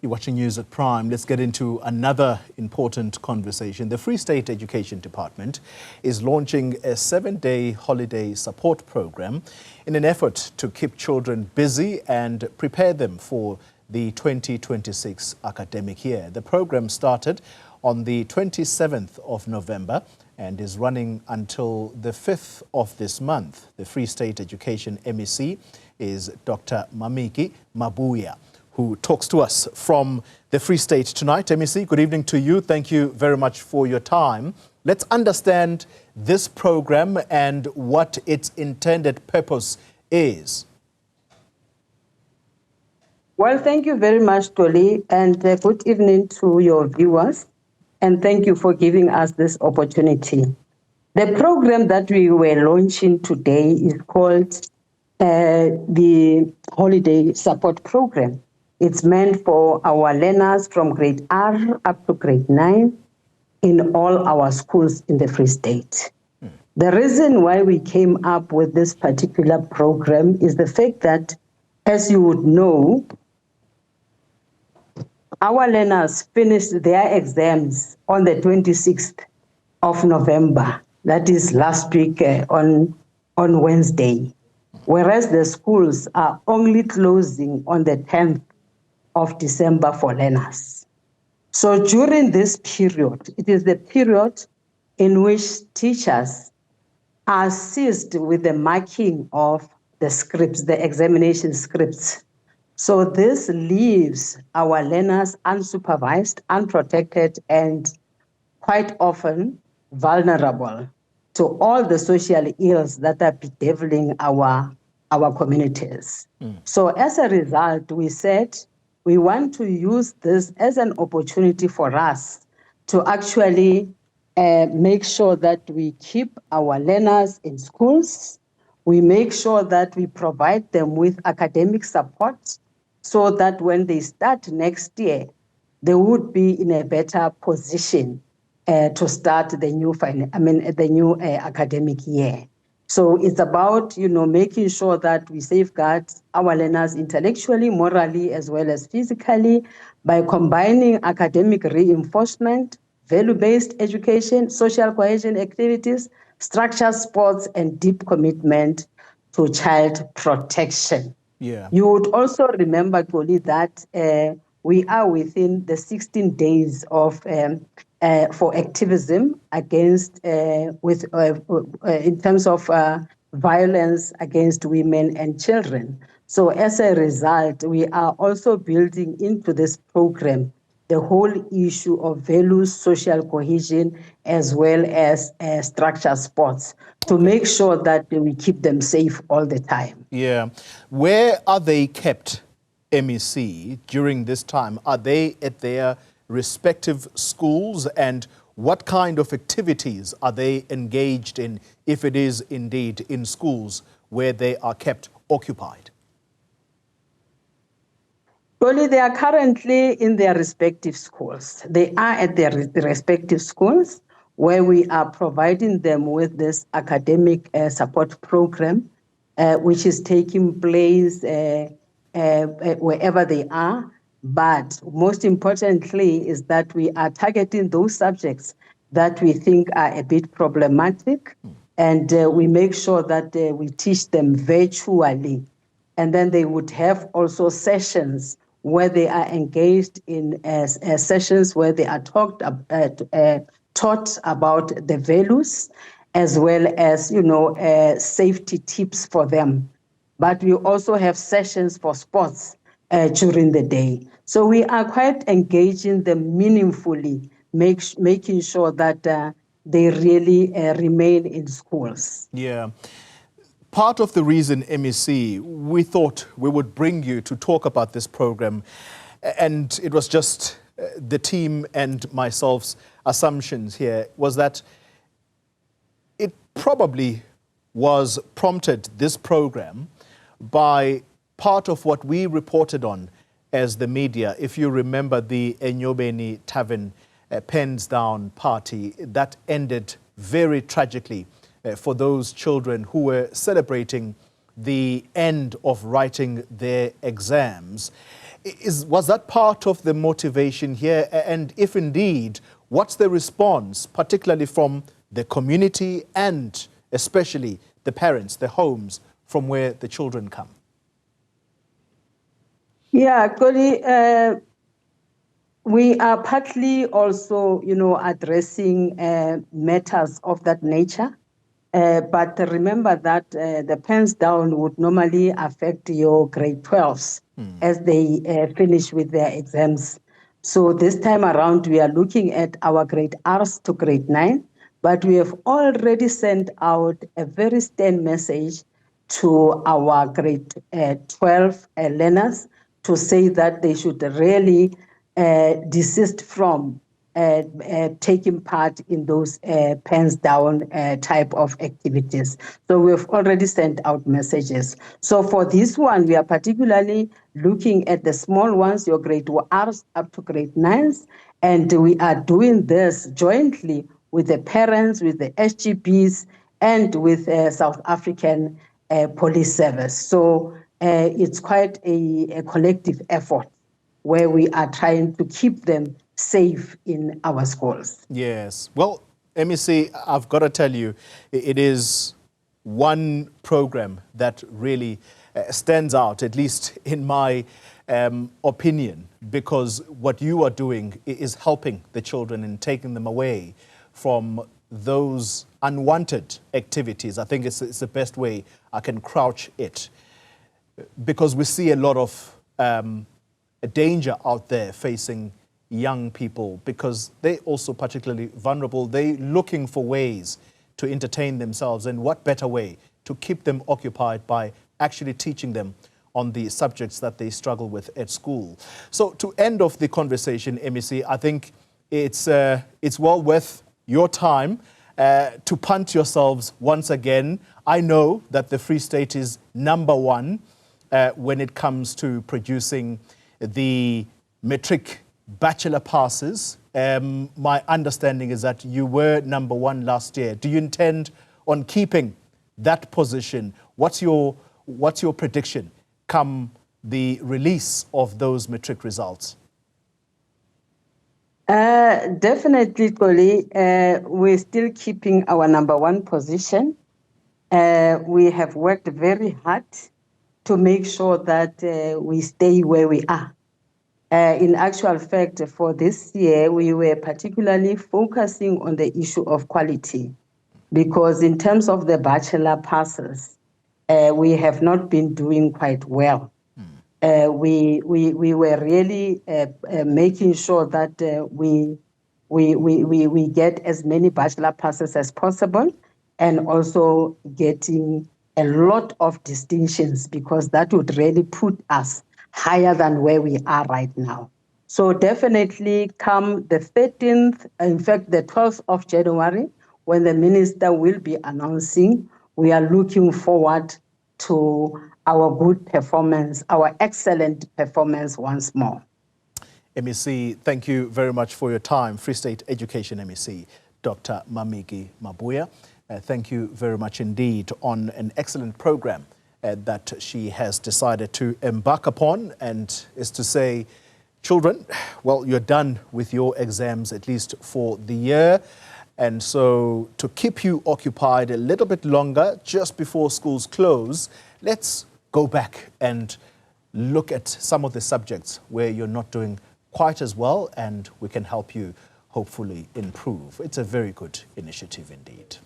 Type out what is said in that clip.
You're watching News at Prime. Let's get into another important conversation. The Free State Education Department is launching a 7-day holiday support program in an effort to keep children busy and prepare them for the 2026 academic year. The program started on the 27th of November and is running until the 5th of this month. The Free State Education MEC is Dr. Mamiki Maboya, who talks to us from the Free State tonight. MEC, good evening to you. Thank you very much for your time. Let's understand this program and what its intended purpose is. Well, thank you very much, Toli, and good evening to your viewers. And thank you for giving us this opportunity. The program that we were launching today is called the Holiday Support Program. It's meant for our learners from grade R up to grade 9 in all our schools in the Free State. The reason why we came up with this particular program is the fact that, as you would know, our learners finished their exams on the 26th of November. That is last week on Wednesday, whereas the schools are only closing on the 10th of December for learners. So during this period, it is the period in which teachers are assist with the marking of the scripts, the examination scripts. So this leaves our learners unsupervised, unprotected, and quite often vulnerable to all the social ills that are bedeviling our communities. So as a result, we said we want to use this as an opportunity for us to actually make sure that we keep our learners in schools. We make sure that we provide them with academic support so that when they start next year, they would be in a better position to start the new academic year. So it's about, making sure that we safeguard our learners intellectually, morally, as well as physically by combining academic reinforcement, value-based education, social cohesion activities, structured sports, and deep commitment to child protection. Yeah. You would also remember, Toli, that we are within the 16 days of for activism against in terms of violence against women and children. So as a result, we are also building into this program the whole issue of values, social cohesion, as well as structured sports to make sure that we keep them safe all the time. Yeah. Where are they kept, MEC, during this time? Are they at their respective schools? And what kind of activities are they engaged in, if it is indeed in schools where they are kept occupied? Well, they are currently in their respective schools. They are at their respective schools where we are providing them with this academic support program, which is taking place wherever they are. But most importantly is that we are targeting those subjects that we think are a bit problematic, and we make sure that we teach them virtually. And then they would have also sessions where they are engaged in sessions where they are taught about the values as well as, safety tips for them. But we also have sessions for sports during the day. So we are quite engaging them meaningfully, making sure that they really remain in schools. Yeah. Part of the reason, MEC, we thought we would bring you to talk about this program, and it was just the team and myself's assumptions here, was that it probably was prompted, this program, by part of what we reported on as the media. If you remember the Enyobeni Tavern pens down party that ended very tragically for those children who were celebrating the end of writing their exams. Was that part of the motivation here? And if indeed, what's the response, particularly from the community and especially the parents, the homes from where the children come? Yeah, Cody, we are partly also, addressing matters of that nature. But remember that the pens down would normally affect your grade 12s as they finish with their exams. So this time around, we are looking at our grade Rs to grade 9, but we have already sent out a very stern message to our grade 12 learners to say that they should really desist from taking part in those pens down type of activities. So we've already sent out messages. So for this one, we are particularly looking at the small ones, your grade Rs up to grade 9s, and we are doing this jointly with the parents, with the SGBs, and with South African Police Service. So it's quite a collective effort where we are trying to keep them safe in our schools. Yes. Well, MEC, I've got to tell you, it is one program that really stands out, at least in my opinion, because what you are doing is helping the children and taking them away from those unwanted activities. I think it's the best way I can crouch it, because we see a lot of danger out there facing young people, because they're also particularly vulnerable. They're looking for ways to entertain themselves, and what better way to keep them occupied by actually teaching them on the subjects that they struggle with at school. So to end off the conversation, MEC, I think it's well worth your time to punt yourselves once again. I know that the Free State is #1 when it comes to producing the matric bachelor passes. My understanding is that you were #1 last year. Do you intend on keeping that position? What's your prediction come the release of those matric results? Definitely, Koli. We're still keeping our #1 position. We have worked very hard to make sure that we stay where we are. In actual fact, for this year, we were particularly focusing on the issue of quality, because in terms of the bachelor passes, we have not been doing quite well. We were really making sure that we get as many bachelor passes as possible, and also getting a lot of distinctions, because that would really put us higher than where we are right now. So definitely come the 13th, in fact, the 12th of January, when the minister will be announcing, we are looking forward to our good performance, our excellent performance once more. MEC, thank you very much for your time. Free State Education MEC, Dr. Mamiki Maboya. Thank you very much indeed on an excellent program that she has decided to embark upon, and is to say, children, well, you're done with your exams, at least for the year. And so to keep you occupied a little bit longer just before schools close, let's go back and look at some of the subjects where you're not doing quite as well, and we can help you hopefully improve. It's a very good initiative indeed.